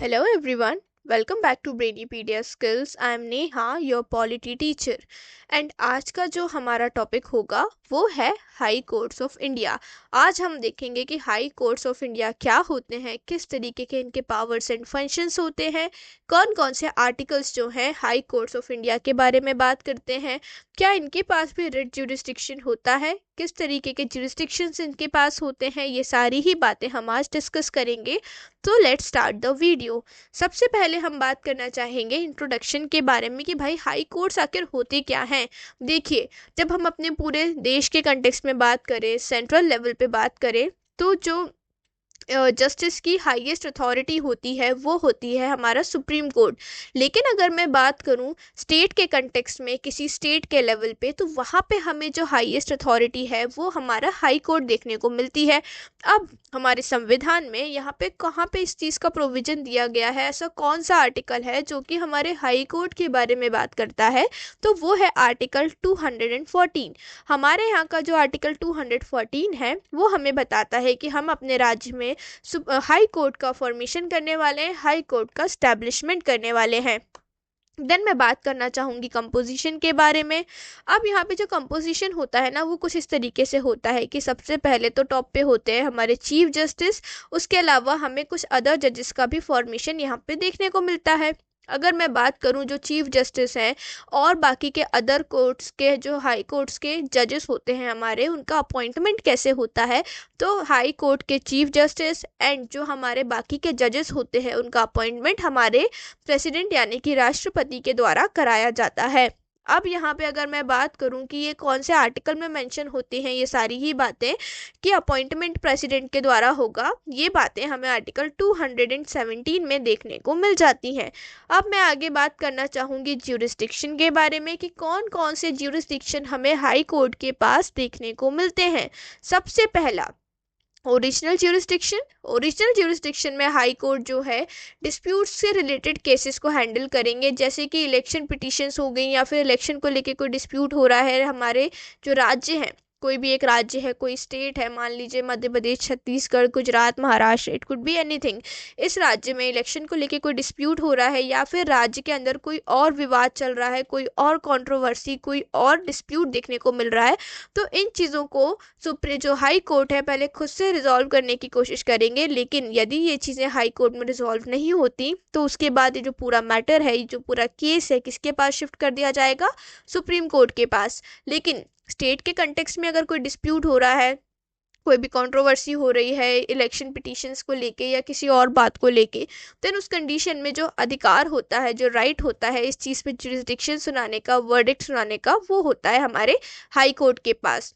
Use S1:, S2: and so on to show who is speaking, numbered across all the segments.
S1: Hello everyone, welcome back to Bradypedia Skills. I am Neha, your polity teacher. And आज का जो हमारा topic होगा वो है हाई कोर्ट्स ऑफ इंडिया। आज हम देखेंगे कि हाई कोर्ट्स ऑफ इंडिया क्या होते हैं, किस तरीके के इनके पावर्स एंड फंक्शंस होते हैं, कौन कौन से आर्टिकल्स जो हैं हाई कोर्ट्स ऑफ इंडिया के बारे में बात करते हैं, क्या इनके पास भी रिट ज्यूरिसडिक्शन होता है, किस तरीके के ज्यूरिसडिक्शंस इनके पास होते हैं, ये सारी ही बातें हम आज डिस्कस करेंगे। तो लेट्स स्टार्ट द वीडियो। सबसे पहले हम बात करना चाहेंगे इंट्रोडक्शन के बारे में कि भाई हाई कोर्ट्स आखिर होते क्या हैं। देखिए, जब हम अपने पूरे देश के कंटेक्स्ट में बात करें, सेंट्रल लेवल पे बात करें, तो जो जस्टिस की हाईएस्ट अथॉरिटी होती है वो होती है हमारा सुप्रीम कोर्ट। लेकिन अगर मैं बात करूं स्टेट के कंटेक्स्ट में, किसी स्टेट के लेवल पे, तो वहाँ पे हमें जो हाईएस्ट अथॉरिटी है वो हमारा हाई कोर्ट देखने को मिलती है। अब हमारे संविधान में यहाँ पे कहाँ पे इस चीज़ का प्रोविज़न दिया गया है, ऐसा कौन सा आर्टिकल है जो कि हमारे हाई कोर्ट के बारे में बात करता है, तो वो है आर्टिकल 214। हमारे यहाँ का जो आर्टिकल 214 है वो हमें बताता है कि हम अपने राज्य में हाई कोर्ट का फॉर्मेशन करने वाले हैं, हाई कोर्ट का स्टैब्लिशमेंट करने वाले हैं। देन मैं बात करना चाहूँगी कंपोजिशन के बारे में। अब यहाँ पे जो कंपोजिशन होता है ना वो कुछ इस तरीके से होता है कि सबसे पहले तो टॉप पे होते हैं हमारे चीफ जस्टिस। उसके अलावा हमें कुछ अदर जजेस का भी फॉर्मेशन यहाँ पे देखने को मिलता है। अगर मैं बात करूं जो चीफ जस्टिस हैं और बाकी के अदर कोर्ट्स के जो हाई कोर्ट्स के जजेस होते हैं हमारे, उनका अपॉइंटमेंट कैसे होता है, तो हाई कोर्ट के चीफ जस्टिस एंड जो हमारे बाकी के जजेस होते हैं उनका अपॉइंटमेंट हमारे प्रेसिडेंट यानी कि राष्ट्रपति के द्वारा कराया जाता है। अब यहाँ पे अगर मैं बात करूँ कि ये कौन से आर्टिकल में मेंशन होती हैं ये सारी ही बातें कि अपॉइंटमेंट प्रेसिडेंट के द्वारा होगा, ये बातें हमें आर्टिकल 217 में देखने को मिल जाती हैं। अब मैं आगे बात करना चाहूँगी ज्यूरिसडिक्शन के बारे में कि कौन कौन से ज्यूरिसडिक्शन हमें हाई कोर्ट के पास देखने को मिलते हैं। सबसे पहला ओरिजिनल ज्यूरिसडिक्शन। ओरिजिनल ज्यूरिसडिक्शन में हाई कोर्ट जो है डिस्प्यूट्स से रिलेटेड केसेस को हैंडल करेंगे, जैसे कि इलेक्शन पिटिशंस हो गई या फिर इलेक्शन को लेके कोई डिस्प्यूट हो रहा है। हमारे जो राज्य हैं, कोई भी एक राज्य है, कोई स्टेट है, मान लीजिए Madhya Pradesh, Chhattisgarh, Gujarat, Maharashtra, it could be anything. इस राज्य में इलेक्शन को लेके कोई डिस्प्यूट हो रहा है या फिर राज्य के अंदर कोई और विवाद चल रहा है, कोई और कंट्रोवर्सी, कोई और डिस्प्यूट देखने को मिल रहा है, तो इन चीज़ों को जो हाई कोर्ट है पहले खुद से रिजॉल्व करने की कोशिश करेंगे। लेकिन यदि ये चीज़ें हाई कोर्ट में रिजॉल्व नहीं होती तो उसके बाद ये जो पूरा मैटर है, ये जो पूरा केस है, किसके पास शिफ्ट कर दिया जाएगा? सुप्रीम कोर्ट के पास। लेकिन स्टेट के कंटेक्स्ट में अगर कोई डिस्प्यूट हो रहा है, कोई भी कंट्रोवर्सी हो रही है इलेक्शन पिटिशंस को लेके या किसी और बात को लेके, देन उस कंडीशन में जो अधिकार होता है, जो राइट होता है इस चीज़ पे जुरिसडिक्शन सुनाने का, वर्डिक्ट सुनाने का, वो होता है हमारे हाई कोर्ट के पास।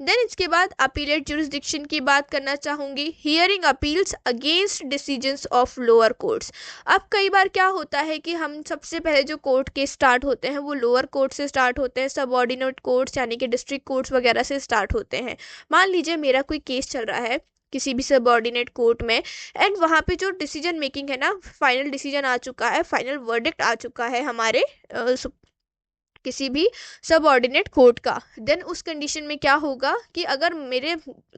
S1: देन इसके बाद अपीलेट जुरिसडिक्शन की बात करना चाहूँगी। Hearing appeals against decisions of lower courts. अब कई बार क्या होता है कि हम सबसे पहले जो कोर्ट केस स्टार्ट होते हैं वो लोअर कोर्ट से स्टार्ट होते हैं, सबऑर्डिनेट कोर्ट्स यानी कि डिस्ट्रिक्ट कोर्ट्स वगैरह से स्टार्ट होते हैं। मान लीजिए मेरा कोई केस चल रहा है किसी भी सबऑर्डिनेट कोर्ट में, एंड वहाँ पे जो डिसीजन मेकिंग है ना, फाइनल डिसीजन आ चुका है, फाइनल वर्डिक्ट आ चुका है हमारे किसी भी सबऑर्डिनेट कोर्ट का। देन उस कंडीशन में क्या होगा कि अगर मेरे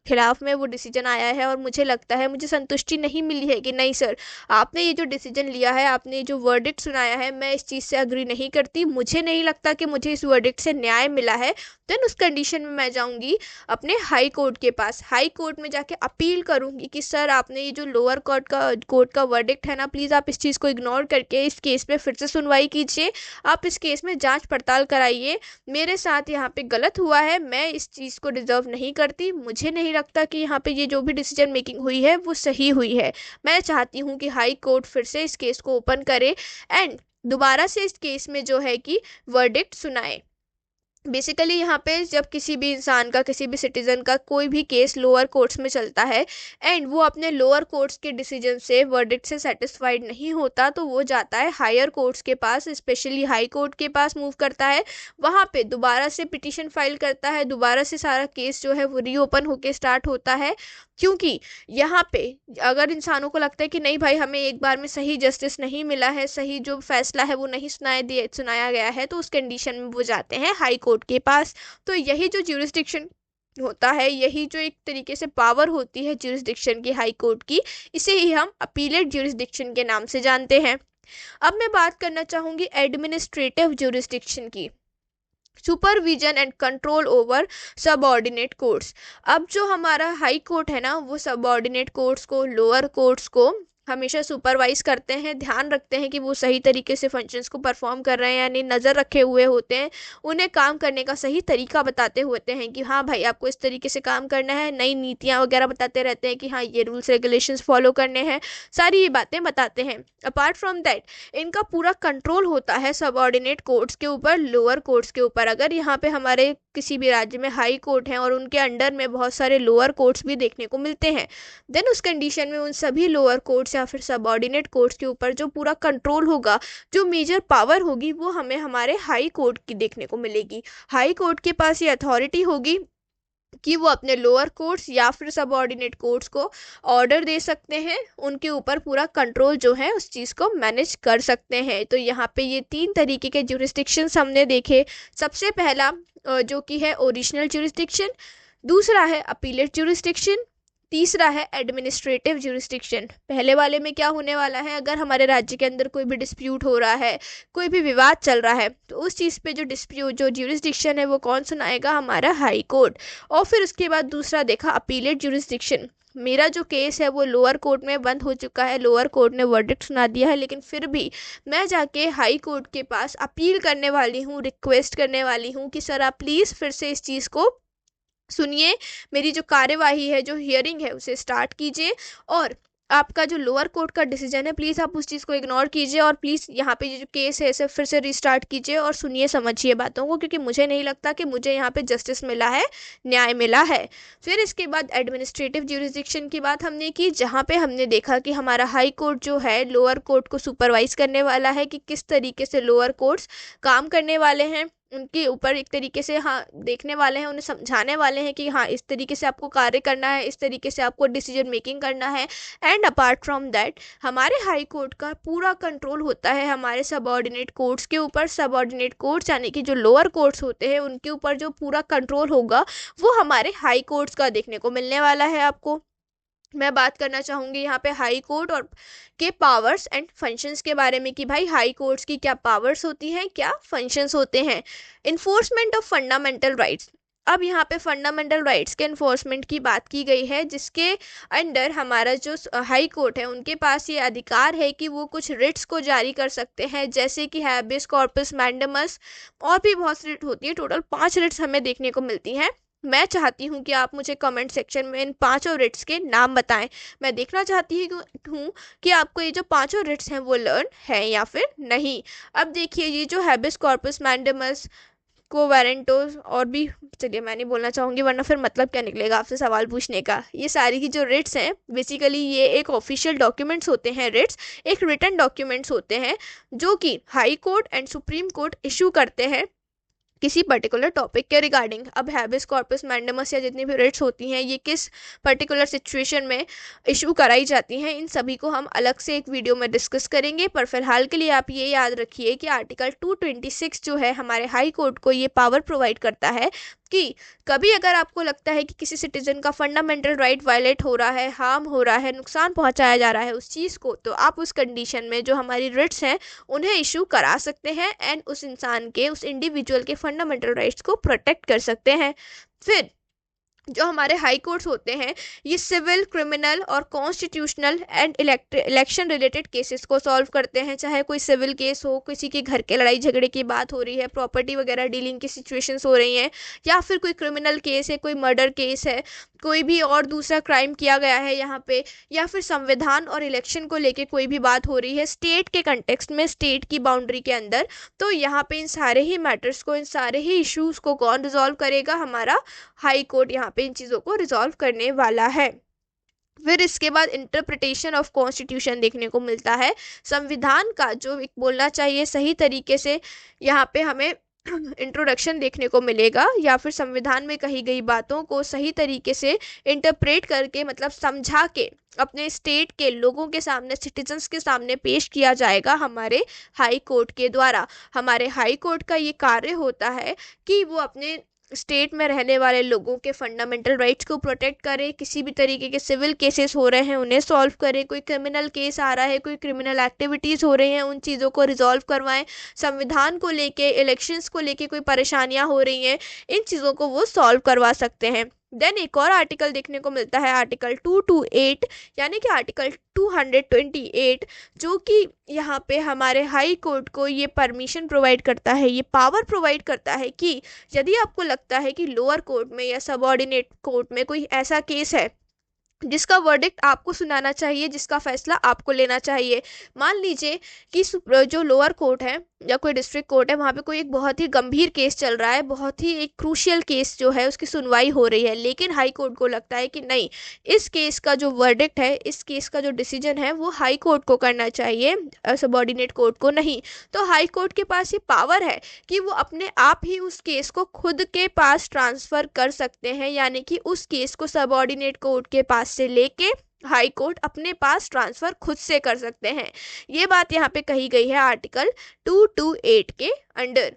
S1: खिलाफ में वो डिसीजन आया है और मुझे लगता है, मुझे संतुष्टि नहीं मिली है कि नहीं सर, आपने ये जो डिसीजन लिया है, आपने जो वर्डिक्ट सुनाया है, मैं इस चीज़ से अग्री नहीं करती, मुझे नहीं लगता कि मुझे इस वर्डिक्ट से न्याय मिला है, देन उस कंडीशन में मैं जाऊंगी अपने हाई कोर्ट के पास। हाई कोर्ट में जाके अपील करूंगी कि सर आपने ये जो लोअर कोर्ट का वर्डिक्ट है ना, प्लीज़ आप इस चीज़ को इग्नोर करके इस केस में फिर से सुनवाई कीजिए, आप इस केस में जांच पड़ताल कराइए, मेरे साथ यहाँ पे गलत हुआ है, मैं इस चीज़ को डिजर्व नहीं करती, मुझे नहीं लगता कि यहाँ पे ये जो भी डिसीजन मेकिंग हुई है वो सही हुई है, मैं चाहती हूँ कि हाई कोर्ट फिर से इस केस को ओपन करे एंड दोबारा से इस केस में जो है कि वर्डिक्ट सुनाए। बेसिकली यहाँ पे जब किसी भी इंसान का, किसी भी सिटीज़न का कोई भी केस लोअर कोर्ट्स में चलता है एंड वो अपने लोअर कोर्ट्स के डिसीजन से, वर्डिक्ट से सेटिस्फाइड नहीं होता, तो वो जाता है हायर कोर्ट्स के पास, स्पेशली हाई कोर्ट के पास मूव करता है, वहाँ पे दोबारा से पिटीशन फाइल करता है, दोबारा से सारा केस जो है वो रीओपन होके स्टार्ट होता है। क्योंकि यहाँ पे अगर इंसानों को लगता है कि नहीं भाई, हमें एक बार में सही जस्टिस नहीं मिला है, सही जो फैसला है वो नहीं सुनाया गया है, तो उस कंडीशन में वो जाते हैं हाई कोर्ट के पास। तो यही जो ज्यूरिसडिक्शन होता है, यही जो एक तरीके से पावर होती है ज्यूरिसडिक्शन की हाई कोर्ट की, इसे ही हम अपीलेट ज्यूरिसडिक्शन के नाम से जानते हैं। अब मैं बात करना चाहूंगी एडमिनिस्ट्रेटिव ज्यूरिसडिक्शन की, supervision and control over subordinate courts. अब जो हमारा हाई कोर्ट है ना, वो सबऑर्डिनेट कोर्ट्स को, लोअर कोर्ट्स को हमेशा सुपरवाइज करते हैं, ध्यान रखते हैं कि वो सही तरीके से फंक्शंस को परफॉर्म कर रहे हैं, यानी नज़र रखे हुए होते हैं, उन्हें काम करने का सही तरीका बताते होते हैं कि हाँ भाई आपको इस तरीके से काम करना है, नई नीतियाँ वगैरह बताते रहते हैं कि हाँ ये रूल्स रेगुलेशंस फॉलो करने हैं, सारी ये बातें बताते हैं। अपार्ट फ्रॉम दैट इनका पूरा कंट्रोल होता है सबऑर्डिनेट कोर्ट्स के ऊपर, लोअर कोर्ट्स के ऊपर। अगर यहाँ पे हमारे किसी भी राज्य में हाई कोर्ट है और उनके अंडर में बहुत सारे लोअर कोर्ट्स भी देखने को मिलते हैं, देन उस कंडीशन में उन सभी लोअर कोर्ट्स या फिर सबऑर्डिनेट कोर्ट्स के ऊपर जो पूरा कंट्रोल होगा, जो मेजर पावर होगी, वो हमें हमारे हाई कोर्ट की देखने को मिलेगी। हाई कोर्ट के पास ये अथॉरिटी होगी कि वो अपने लोअर कोर्ट्स या फिर सबऑर्डिनेट कोर्ट्स को ऑर्डर दे सकते हैं, उनके ऊपर पूरा कंट्रोल जो है उस चीज़ को मैनेज कर सकते हैं। तो यहाँ पे ये 3 तरीके के ज्यूरिसडिक्शंस हमने देखे। सबसे पहला जो कि है ओरिजिनल ज्यूरिसडिक्शन, दूसरा है अपीलेट ज्यूरिसडिक्शन, तीसरा है एडमिनिस्ट्रेटिव ज्यूरिसडिक्शन। पहले वाले में क्या होने वाला है, अगर हमारे राज्य के अंदर कोई भी डिस्प्यूट हो रहा है, कोई भी विवाद चल रहा है, तो उस चीज़ पे जो डिस्प्यूट जो ज्यूरिसडिक्शन है वो कौन सुनाएगा, हमारा हाई कोर्ट। और फिर उसके बाद दूसरा देखा अपीलेट ज्यूरिसडिक्शन, मेरा जो केस है वो लोअर कोर्ट में बंद हो चुका है, लोअर कोर्ट ने वर्डिक्ट सुना दिया है, लेकिन फिर भी मैं जाके हाई कोर्ट के पास अपील करने वाली हूँ, रिक्वेस्ट करने वाली हूँ कि सर आप प्लीज़ फिर से इस चीज़ को सुनिए, मेरी जो कार्यवाही है, जो हियरिंग है, उसे स्टार्ट कीजिए, और आपका जो लोअर कोर्ट का डिसीजन है प्लीज़ आप उस चीज़ को इग्नोर कीजिए, और प्लीज़ यहाँ पे ये जो केस है इसे फिर से रिस्टार्ट कीजिए और सुनिए समझिए बातों को, क्योंकि मुझे नहीं लगता कि मुझे यहाँ पे जस्टिस मिला है, न्याय मिला है। फिर इसके बाद एडमिनिस्ट्रेटिव ज्यूरिसडिक्शन की बात हमने की, जहाँ पे हमने देखा कि हमारा हाई कोर्ट जो है लोअर कोर्ट को सुपरवाइज करने वाला है कि किस तरीके से लोअर कोर्ट्स काम करने वाले हैं, उनके ऊपर एक तरीके से हाँ देखने वाले हैं, उन्हें समझाने वाले हैं कि हाँ इस तरीके से आपको कार्य करना है, इस तरीके से आपको डिसीजन मेकिंग करना है। एंड अपार्ट फ्रॉम दैट हमारे हाई कोर्ट का पूरा कंट्रोल होता है हमारे सबऑर्डिनेट कोर्ट्स के ऊपर। सबऑर्डिनेट कोर्ट्स यानी कि जो लोअर कोर्ट्स होते हैं उनके ऊपर जो पूरा कंट्रोल होगा वो हमारे हाई कोर्ट्स का देखने को मिलने वाला है आपको। मैं बात करना चाहूँगी यहाँ पे हाई कोर्ट और के पावर्स एंड फंक्शंस के बारे में कि भाई हाई कोर्ट्स की क्या पावर्स होती हैं, क्या फंक्शंस होते हैं। इन्फोर्समेंट ऑफ फंडामेंटल राइट्स, अब यहाँ पे फंडामेंटल राइट्स के इन्फोर्समेंट की बात की गई है, जिसके अंडर हमारा जो हाई कोर्ट है उनके पास ये अधिकार है कि वो कुछ रिट्स को जारी कर सकते हैं, जैसे कि हैबियस कॉर्पस मैंडेमस, और भी बहुत सी रिट होती है, टोटल 5 रिट्स हमें देखने को मिलती हैं। मैं चाहती हूँ कि आप मुझे कमेंट सेक्शन में इन 5 रिट्स के नाम बताएं। मैं देखना चाहती हूँ कि आपको ये जो 5 रिट्स हैं वो लर्न है या फिर नहीं। अब देखिए ये जो हैबिस कॉर्पस मैंडेमस, को वारंटोस, और भी, चलिए मैं नहीं बोलना चाहूँगी वरना फिर मतलब क्या निकलेगा आपसे सवाल पूछने का। ये सारी की जो रिट्स हैं बेसिकली ये एक ऑफिशियल डॉक्यूमेंट्स होते हैं, रिट्स एक रिटन डॉक्यूमेंट्स होते हैं जो कि high court and supreme court issue करते हैं किसी पर्टिकुलर टॉपिक के रिगार्डिंग। अब हैबिस कॉर्पस मैंडेमस या जितनी भी रिट्स होती हैं ये किस पर्टिकुलर सिचुएशन में इशू कराई जाती हैं, इन सभी को हम अलग से एक वीडियो में डिस्कस करेंगे। पर फिलहाल के लिए आप ये याद रखिए कि आर्टिकल 226 जो है हमारे हाई कोर्ट को ये पावर प्रोवाइड करता है कि कभी अगर आपको लगता है कि किसी सिटीजन का फंडामेंटल राइट वायलेट हो रहा है, हार्म हो रहा है, नुकसान पहुंचाया जा रहा है उस चीज़ को, तो आप उस कंडीशन में जो हमारी रिट्स हैं उन्हें इशू करा सकते हैं एंड उस इंसान के, उस इंडिविजुअल के फंडामेंटल राइट्स को प्रोटेक्ट कर सकते हैं। फिर जो हमारे हाई कोर्ट्स होते हैं ये सिविल, क्रिमिनल और constitutional and election related cases को सॉल्व करते हैं, चाहे कोई सिविल केस हो, किसी के घर के लड़ाई झगड़े की बात हो रही है, प्रॉपर्टी वगैरह डीलिंग की सिचुएशंस हो रही हैं, या फिर कोई क्रिमिनल केस है, कोई मर्डर केस है, कोई भी और दूसरा क्राइम किया गया है यहाँ पे, या फिर संविधान और इलेक्शन को लेके कोई भी बात हो रही है स्टेट के कंटेक्स्ट में, स्टेट की बाउंड्री के अंदर, तो यहाँ पे इन सारे ही मैटर्स को, इन सारे ही इश्यूज को कौन रिजॉल्व करेगा, हमारा हाई कोर्ट यहाँ पे इन चीज़ों को रिजॉल्व करने वाला है। फिर इसके बाद इंटरप्रिटेशन ऑफ कॉन्स्टिट्यूशन देखने को मिलता है, संविधान का जो एक बोलना चाहिए सही तरीके से यहाँ पे हमें इंट्रोडक्शन देखने को मिलेगा, या फिर संविधान में कही गई बातों को सही तरीके से इंटरप्रेट करके, मतलब समझा के अपने स्टेट के लोगों के सामने, सिटीजन्स के सामने पेश किया जाएगा हमारे हाई कोर्ट के द्वारा। हमारे हाई कोर्ट का ये कार्य होता है कि वो अपने स्टेट में रहने वाले लोगों के फंडामेंटल राइट्स को प्रोटेक्ट करे, किसी भी तरीके के सिविल केसेस हो रहे हैं उन्हें सॉल्व करे, कोई क्रिमिनल केस आ रहा है, कोई क्रिमिनल एक्टिविटीज़ हो रही हैं उन चीज़ों को रिजॉल्व करवाएं, संविधान को लेके, इलेक्शंस को लेके कोई परेशानियां हो रही हैं, इन चीज़ों को वो सॉल्व करवा सकते हैं। देन एक और आर्टिकल देखने को मिलता है, आर्टिकल 228, यानी कि आर्टिकल 228, जो कि यहाँ पे हमारे हाई कोर्ट को ये परमिशन प्रोवाइड करता है, ये पावर प्रोवाइड करता है कि यदि आपको लगता है कि लोअर कोर्ट में या सबऑर्डिनेट कोर्ट में कोई ऐसा केस है जिसका वर्डिक्ट आपको सुनाना चाहिए, जिसका फैसला आपको लेना चाहिए, मान लीजिए कि जो लोअर कोर्ट है या कोई डिस्ट्रिक्ट कोर्ट है, वहाँ पे कोई एक बहुत ही गंभीर केस चल रहा है, बहुत ही एक क्रूशियल केस जो है उसकी सुनवाई हो रही है, लेकिन हाई कोर्ट को लगता है कि नहीं, इस केस का जो वर्डिक्ट है, इस केस का जो डिसीजन है वो हाई कोर्ट को करना चाहिए, सबऑर्डिनेट कोर्ट को नहीं। तो हाई कोर्ट के पास ये पावर है कि वो अपने आप ही उस केस को खुद के पास ट्रांसफ़र कर सकते हैं, यानी कि उस केस को सबऑर्डिनेट कोर्ट के पास से लेके हाई कोर्ट अपने पास ट्रांसफ़र खुद से कर सकते हैं। ये बात यहाँ पे कही गई है आर्टिकल 228 के अंडर।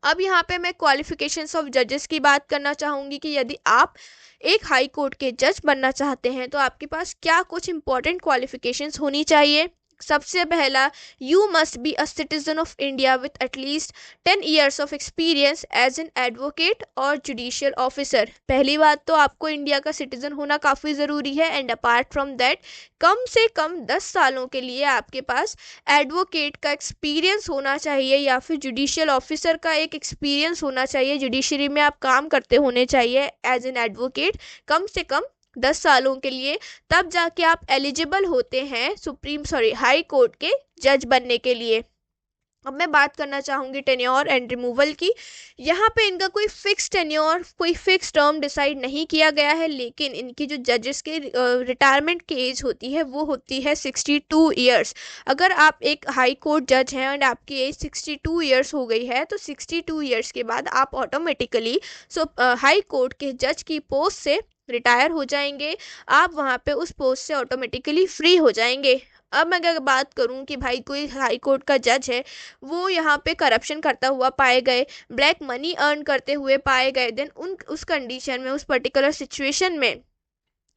S1: अब यहाँ पे मैं क्वालिफिकेशंस ऑफ जजेस की बात करना चाहूँगी कि यदि आप एक हाई कोर्ट के जज बनना चाहते हैं तो आपके पास क्या कुछ इंपॉर्टेंट क्वालिफिकेशंस होनी चाहिए। सबसे पहला, you must be a citizen of India with at least 10 years of experience as an advocate और जुडिशियल ऑफिसर। पहली बात तो आपको इंडिया का सिटीजन होना काफ़ी ज़रूरी है, and apart from that come से कम 10 सालों के लिए आपके पास एडवोकेट का एक्सपीरियंस होना चाहिए या फिर जुडिशियल ऑफिसर का एक एक्सपीरियंस होना चाहिए, जुडिशरी में आप काम करते होने चाहिए एज एन एडवोकेट कम से कम 10 सालों के लिए, तब जाके आप एलिजिबल होते हैं हाई कोर्ट के जज बनने के लिए। अब मैं बात करना चाहूँगी टेन्योर एंड रिमूवल की। यहाँ पे इनका कोई फिक्स टेन्योर, कोई फिक्स टर्म डिसाइड नहीं किया गया है, लेकिन इनकी जो जजेस के रिटायरमेंट की एज होती है वो होती है 62 ईयर्स। अगर आप एक हाई कोर्ट जज हैं एंड आपकी एज 62 ईयर्स हो गई है तो 62 ईयर्स के बाद आप ऑटोमेटिकली हाई कोर्ट के जज की पोस्ट से रिटायर हो जाएंगे, आप वहाँ पे उस पोस्ट से ऑटोमेटिकली फ्री हो जाएंगे। अब मैं अगर बात करूं कि भाई कोई हाई कोर्ट का जज है, वो यहाँ पे करप्शन करता हुआ पाए गए, ब्लैक मनी अर्न करते हुए पाए गए, देन उस कंडीशन में, उस पर्टिकुलर सिचुएशन में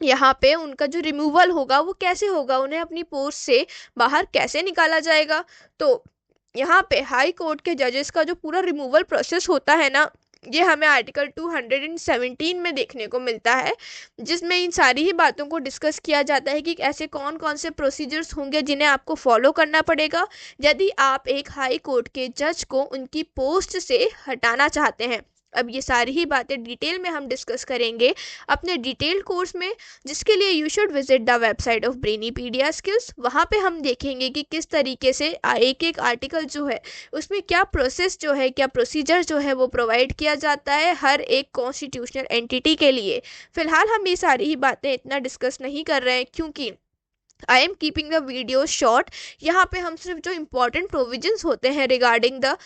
S1: यहाँ पे उनका जो रिमूवल होगा वो कैसे होगा, उन्हें अपनी पोस्ट से बाहर कैसे निकाला जाएगा। तो यहाँ पे हाई कोर्ट के जजेस का जो पूरा रिमूवल प्रोसेस होता है ना, ये हमें आर्टिकल 217 में देखने को मिलता है, जिसमें इन सारी ही बातों को डिस्कस किया जाता है कि ऐसे कौन कौन से प्रोसीजर्स होंगे जिन्हें आपको फॉलो करना पड़ेगा यदि आप एक हाई कोर्ट के जज को उनकी पोस्ट से हटाना चाहते हैं। अब ये सारी ही बातें डिटेल में हम डिस्कस करेंगे अपने डिटेल कोर्स में, जिसके लिए you should visit the website of Brainypedia skills. वहाँ पे हम देखेंगे कि किस तरीके से एक एक आर्टिकल जो है उसमें क्या प्रोसेस जो है, क्या प्रोसीजर जो है वो प्रोवाइड किया जाता है हर एक कॉन्स्टिट्यूशनल एंटिटी के लिए। फिलहाल हम ये सारी ही बातें इतना डिस्कस नहीं कर रहे हैं क्योंकि I am keeping the video short. यहाँ पे हम सिर्फ जो इम्पोर्टेंट प्रोविजंस होते हैं regarding the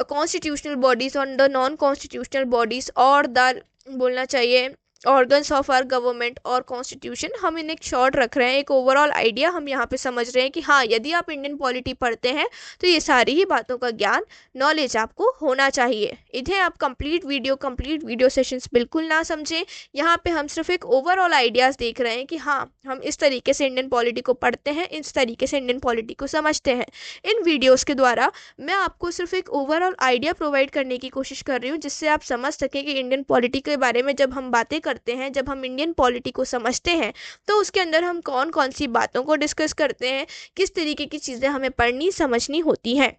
S1: constitutional bodies on the non constitutional bodies और द बोलना चाहिए ऑर्गन्स ऑफ आर गवर्नमेंट और कॉन्स्टिट्यूशन, हम इन्हें एक शॉर्ट रख रहे हैं, एक ओवरऑल आइडिया हम यहाँ पे समझ रहे हैं कि हाँ, यदि आप इंडियन पॉलिटी पढ़ते हैं तो ये सारी ही बातों का ज्ञान, नॉलेज आपको होना चाहिए। इन्हें आप कंप्लीट वीडियो सेशंस बिल्कुल ना समझें। यहाँ पे हम सिर्फ एक ओवरऑल आइडियाज़ देख रहे हैं कि हाँ, हम इस तरीके से इंडियन पॉलिटी को पढ़ते हैं, इस तरीके से इंडियन पॉलिटी को समझते हैं। इन वीडियोज़ के द्वारा मैं आपको सिर्फ एक ओवरऑल आइडिया प्रोवाइड करने की कोशिश कर रही हूँ, जिससे आप समझ सकें कि इंडियन पॉलिटी के बारे में जब हम बातें करते हैं, जब हम इंडियन पॉलिटी को समझते हैं तो उसके अंदर हम कौन कौन सी बातों को डिस्कस करते हैं, किस तरीके की चीज़ें हमें पढ़नी समझनी होती हैं।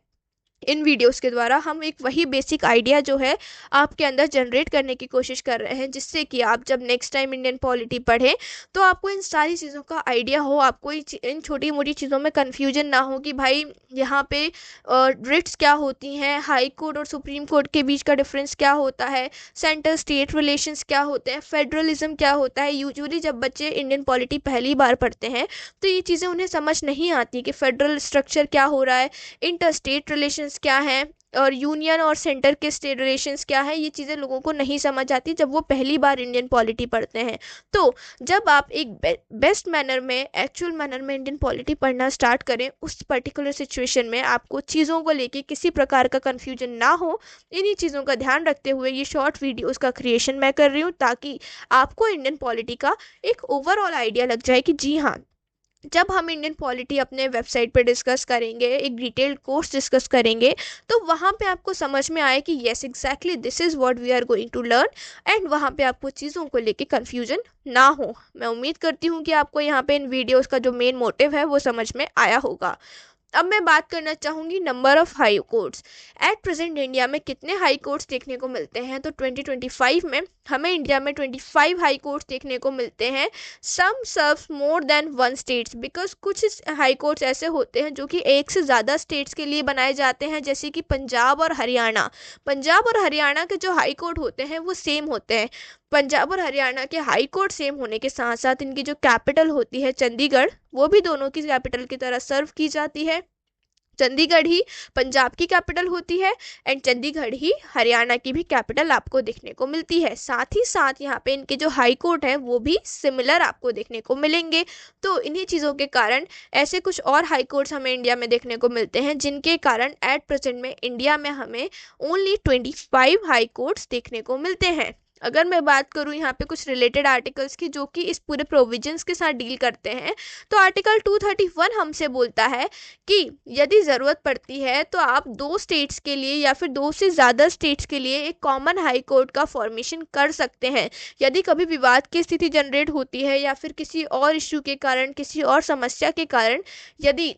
S1: इन वीडियोस के द्वारा हम एक वही बेसिक आइडिया जो है आपके अंदर जनरेट करने की कोशिश कर रहे हैं, जिससे कि आप जब नेक्स्ट टाइम इंडियन पॉलिटी पढ़ें तो आपको इन सारी चीज़ों का आइडिया हो, आपको इन छोटी मोटी चीज़ों में कन्फ्यूजन ना हो कि भाई यहाँ पे रिट्स क्या होती हैं, हाई कोर्ट और सुप्रीम कोर्ट के बीच का डिफरेंस क्या होता है, सेंटर स्टेट रिलेशंस क्या होते हैं, फेडरलिज्म क्या होता है। यूजुअली जब बच्चे इंडियन पॉलिटी पहली बार पढ़ते हैं तो ये चीज़ें उन्हें समझ नहीं आती कि फेडरल स्ट्रक्चर क्या हो रहा है, इंटर स्टेट रिलेशंस क्या हैं, और यूनियन और सेंटर के स्टेट रिलेशंस क्या है, ये चीज़ें लोगों को नहीं समझ आती जब वो पहली बार इंडियन पॉलिटी पढ़ते हैं। तो जब आप एक बेस्ट मैनर में, एक्चुअल मैनर में इंडियन पॉलिटी पढ़ना स्टार्ट करें, उस पर्टिकुलर सिचुएशन में आपको चीज़ों को लेके किसी प्रकार का कन्फ्यूजन ना हो, इन्हीं चीज़ों का ध्यान रखते हुए ये शॉर्ट वीडियोस का क्रिएशन मैं कर रही हूँ, ताकि आपको इंडियन पॉलिटी का एक ओवरऑल आइडिया लग जाए कि जी हाँ, जब हम इंडियन पॉलिटी अपने वेबसाइट पे डिस्कस करेंगे, एक डिटेल्ड कोर्स डिस्कस करेंगे, तो वहाँ पे आपको समझ में आए कि yes exactly this is what we are going to learn, and वहाँ पे आपको चीज़ों को लेके कन्फ्यूजन ना हो। मैं उम्मीद करती हूँ कि आपको यहाँ पे इन वीडियोस का जो मेन मोटिव है वो समझ में आया होगा। अब मैं बात करना चाहूँगी number of high courts. At present India में कितने हाई कोर्ट्स देखने को मिलते हैं, तो 2025 में हमें इंडिया में 25 हाई कोर्ट्स देखने को मिलते हैं। Some serves more than one states, because कुछ हाई कोर्ट्स ऐसे होते हैं जो कि एक से ज़्यादा स्टेट्स के लिए बनाए जाते हैं, जैसे कि पंजाब और हरियाणा। पंजाब और हरियाणा के जो हाई कोर्ट होते हैं वो सेम होते हैं। पंजाब और हरियाणा के हाई कोर्ट सेम होने के साथ साथ इनकी जो कैपिटल होती है चंडीगढ़, वो भी दोनों की कैपिटल की तरह सर्व की जाती है। चंडीगढ़ ही पंजाब की कैपिटल होती है एंड चंडीगढ़ ही हरियाणा की भी कैपिटल आपको देखने को मिलती है। साथ ही साथ यहाँ पे इनके जो हाई कोर्ट हैं वो भी सिमिलर आपको देखने को मिलेंगे। तो इन्हीं चीज़ों के कारण ऐसे कुछ और हाई कोर्ट्स हमें इंडिया में देखने को मिलते हैं, जिनके कारण एट प्रेजेंट में इंडिया में हमें ओनली 25 हाई कोर्ट्स देखने को मिलते हैं। अगर मैं बात करूँ यहाँ पे कुछ रिलेटेड आर्टिकल्स की जो कि इस पूरे प्रोविजंस के साथ डील करते हैं, तो आर्टिकल 231 हमसे बोलता है कि यदि ज़रूरत पड़ती है तो आप दो स्टेट्स के लिए या फिर दो से ज़्यादा स्टेट्स के लिए एक कॉमन हाई कोर्ट का फॉर्मेशन कर सकते हैं। यदि कभी विवाद की स्थिति जनरेट होती है या फिर किसी और इश्यू के कारण, किसी और समस्या के कारण, यदि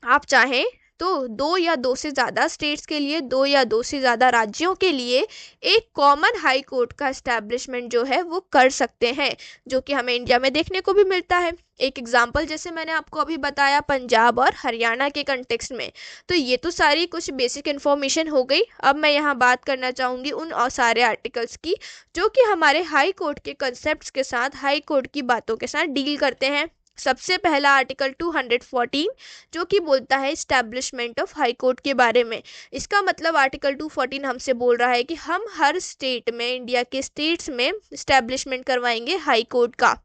S1: आप चाहें तो दो या दो से ज़्यादा स्टेट्स के लिए, दो या दो से ज़्यादा राज्यों के लिए एक कॉमन हाई कोर्ट का इस्टेब्लिशमेंट जो है वो कर सकते हैं, जो कि हमें इंडिया में देखने को भी मिलता है। एक एग्जाम्पल जैसे मैंने आपको अभी बताया पंजाब और हरियाणा के कंटेक्स्ट में। तो ये तो सारी कुछ बेसिक इन्फॉर्मेशन हो गई। अब मैं यहाँ बात करना चाहूँगी उन और सारे आर्टिकल्स की जो कि हमारे हाई कोर्ट के कंसेप्ट के साथ, हाई कोर्ट की बातों के साथ डील करते हैं। सबसे पहला आर्टिकल 214 जो कि बोलता है इस्टेब्लिशमेंट ऑफ हाई कोर्ट के बारे में। इसका मतलब आर्टिकल 214 हमसे बोल रहा है कि हम हर स्टेट में, इंडिया के स्टेट्स में इस्टेब्लिशमेंट करवाएंगे हाई कोर्ट का।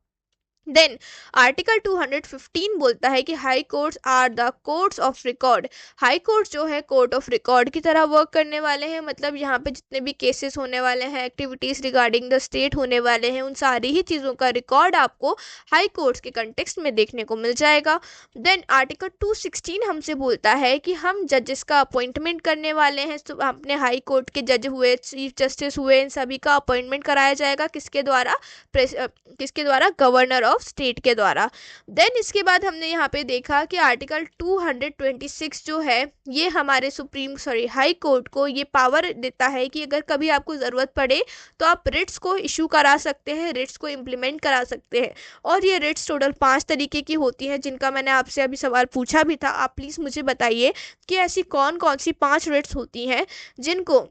S1: देन आर्टिकल 215 बोलता है कि high courts are the courts of record. High court जो है कोर्ट ऑफ रिकॉर्ड की तरह वर्क करने वाले हैं, मतलब यहाँ पे जितने भी केसेस होने वाले हैं, एक्टिविटीज रिगार्डिंग द स्टेट होने वाले हैं, उन सारी ही चीज़ों का रिकॉर्ड आपको हाई कोर्ट्स के कंटेक्स्ट में देखने को मिल जाएगा। देन आर्टिकल 216 हमसे बोलता है कि हम जजेस का अपॉइंटमेंट करने वाले हैं। तो अपने हाई कोर्ट के जज हुए, चीफ जस्टिस हुए, इन सभी का अपॉइंटमेंट कराया जाएगा किसके द्वारा, गवर्नर ऑफ स्टेट के द्वारा। देन इसके बाद हमने यहाँ पे देखा कि आर्टिकल 226 जो है ये हमारे हाई कोर्ट को ये पावर देता है कि अगर कभी आपको ज़रूरत पड़े तो आप रिट्स को इशू करा सकते हैं, रिट्स को इम्प्लीमेंट करा सकते हैं। और ये रिट्स टोटल 5 तरीके की होती हैं, जिनका मैंने आपसे अभी सवाल पूछा भी था। आप प्लीज़ मुझे बताइए कि ऐसी कौन कौन सी 5 रिट्स होती हैं जिनको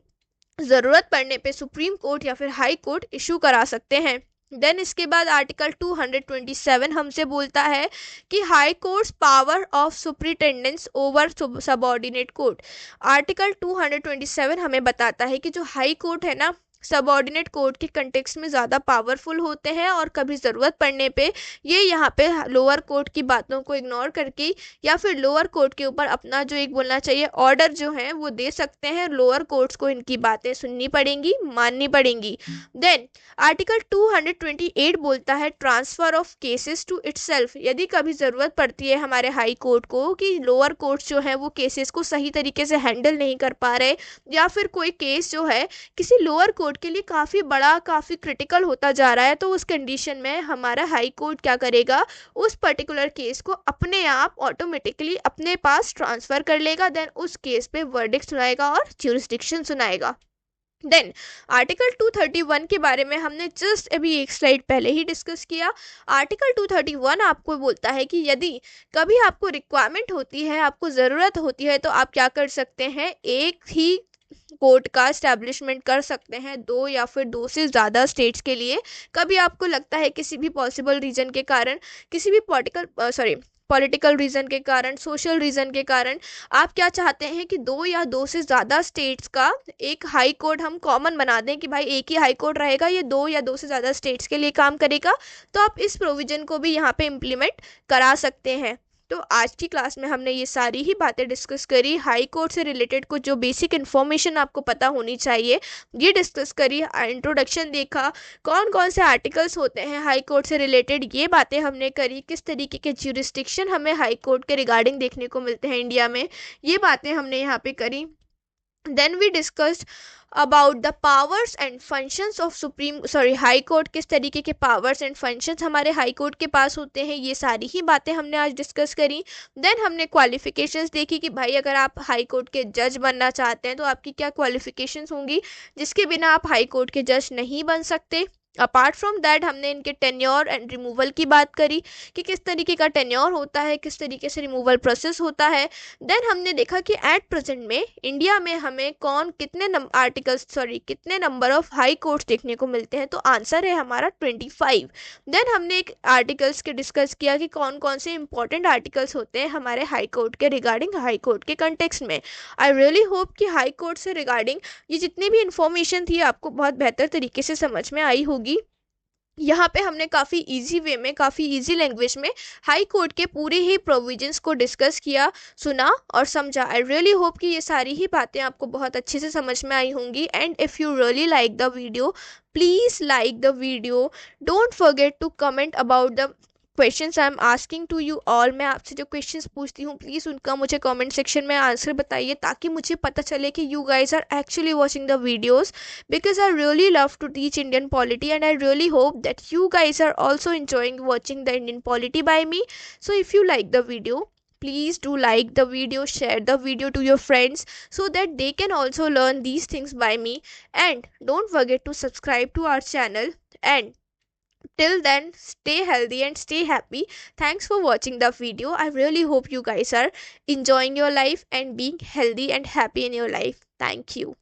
S1: ज़रूरत पड़ने पे सुप्रीम कोर्ट या फिर हाई कोर्ट इशू करा सकते हैं। देन इसके बाद आर्टिकल 227 हमसे बोलता है कि high courts power of superintendence over subordinate court. Article 227 हमें बताता है कि जो हाई कोर्ट है ना, सबऑर्डिनेट कोर्ट के कंटेक्स्ट में ज़्यादा पावरफुल होते हैं और कभी ज़रूरत पड़ने पे ये यहाँ पे लोअर कोर्ट की बातों को इग्नोर करके या फिर लोअर कोर्ट के ऊपर अपना जो एक बोलना चाहिए ऑर्डर जो है वो दे सकते हैं। लोअर कोर्ट्स को इनकी बातें सुननी पड़ेंगी, माननी पड़ेंगी। देन आर्टिकल 228 बोलता है transfer of cases to itself. यदि कभी ज़रूरत पड़ती है हमारे हाई कोर्ट को कि लोअर कोर्ट्स जो है वो केसेस को सही तरीके से हैंडल नहीं कर पा रहे, या फिर कोई केस जो है किसी लोअर कोर्ट के लिए काफ़ी बड़ा, काफ़ी क्रिटिकल होता जा रहा है, तो उस कंडीशन में हमारा हाई कोर्ट क्या करेगा, उस पर्टिकुलर केस को अपने आप ऑटोमेटिकली अपने पास ट्रांसफ़र कर लेगा। देन उस केस पे वर्डिक्ट सुनाएगा और ज्यूरिसडिक्शन सुनाएगा। देन आर्टिकल 231 के बारे में हमने जस्ट अभी एक स्लाइड पहले ही डिस्कस किया। आर्टिकल 231 आपको बोलता है कि यदि कभी आपको रिक्वायरमेंट होती है, आपको ज़रूरत होती है, तो आप क्या कर सकते हैं, एक ही कोर्ट का इस्टेब्लिशमेंट कर सकते हैं दो या फिर दो से ज़्यादा स्टेट्स के लिए। कभी आपको लगता है किसी भी पॉसिबल रीजन के कारण, किसी भी पॉलिटिकल रीज़न के कारण, सोशल रीज़न के कारण आप क्या चाहते हैं कि दो या दो से ज़्यादा स्टेट्स का एक हाई कोर्ट हम कॉमन बना दें कि भाई एक ही हाई कोर्ट रहेगा, ये दो या दो से ज़्यादा स्टेट्स के लिए काम करेगा, तो आप इस प्रोविज़न को भी यहाँ पे इम्प्लीमेंट करा सकते हैं। तो आज की क्लास में हमने ये सारी ही बातें डिस्कस करी, हाई कोर्ट से रिलेटेड कुछ जो बेसिक इन्फॉर्मेशन आपको पता होनी चाहिए ये डिस्कस करी, इंट्रोडक्शन देखा, कौन कौन से आर्टिकल्स होते हैं हाई कोर्ट से रिलेटेड ये बातें हमने करी, किस तरीके के ज्यूरिस्डिक्शन हमें हाई कोर्ट के रिगार्डिंग देखने को मिलते हैं इंडिया में, ये बातें हमने यहाँ पे करी। Then we discussed about the powers and functions of high court, किस तरीके के पावर्स एंड फंक्शंस हमारे हाई कोर्ट के पास होते हैं, ये सारी ही बातें हमने आज डिस्कस करी। देन हमने क्वालिफिकेशंस देखी कि भाई अगर आप हाई कोर्ट के जज बनना चाहते हैं तो आपकी क्या क्वालिफिकेशंस होंगी जिसके बिना आप हाई कोर्ट के जज नहीं बन सकते। अपार्ट फ्रॉम दैट हमने इनके टेन्योर एंड रिमूवल की बात करी कि किस तरीके का टेन्योर होता है, किस तरीके से रिमूवल प्रोसेस होता है। देन हमने देखा कि एट प्रेजेंट में इंडिया में हमें कितने नंबर ऑफ हाई कोर्ट्स देखने को मिलते हैं, तो आंसर है हमारा 25। देन हमने एक आर्टिकल्स के डिस्कस किया कि कौन कौन से इंपॉर्टेंट आर्टिकल्स होते हैं हमारे हाई कोर्ट के रिगार्डिंग, हाई कोर्ट के कंटेक्स्ट में। आई रियली होप कि हाई कोर्ट से रिगार्डिंग ये जितनी भी इंफॉर्मेशन थी आपको बहुत बेहतर तरीके से समझ में आई होगी। यहाँ पे हमने काफ़ी इजी वे में, काफ़ी इजी लैंग्वेज में हाई कोर्ट के पूरे ही प्रोविजंस को डिस्कस किया, सुना और समझा। आई रियली होप कि ये सारी ही बातें आपको बहुत अच्छे से समझ में आई होंगी। And if you really like the video, please like the video, don't forget to comment about the questions I am asking to you all. मैं आपसे जो क्वेश्चंस पूछती हूँ प्लीज़ उनका मुझे कमेंट सेक्शन में आंसर बताइए, ताकि मुझे पता चले कि you guys are actually watching the videos, because I really love to teach Indian polity and I really hope that you guys are also enjoying watching the Indian polity by me. So if you like the video, please do like the video, share the video to your friends so that they can also learn these things by me. And don't forget to subscribe to our channel. And till then, stay healthy and stay happy. Thanks for watching the video. I really hope you guys are enjoying your life and being healthy and happy in your life. Thank you.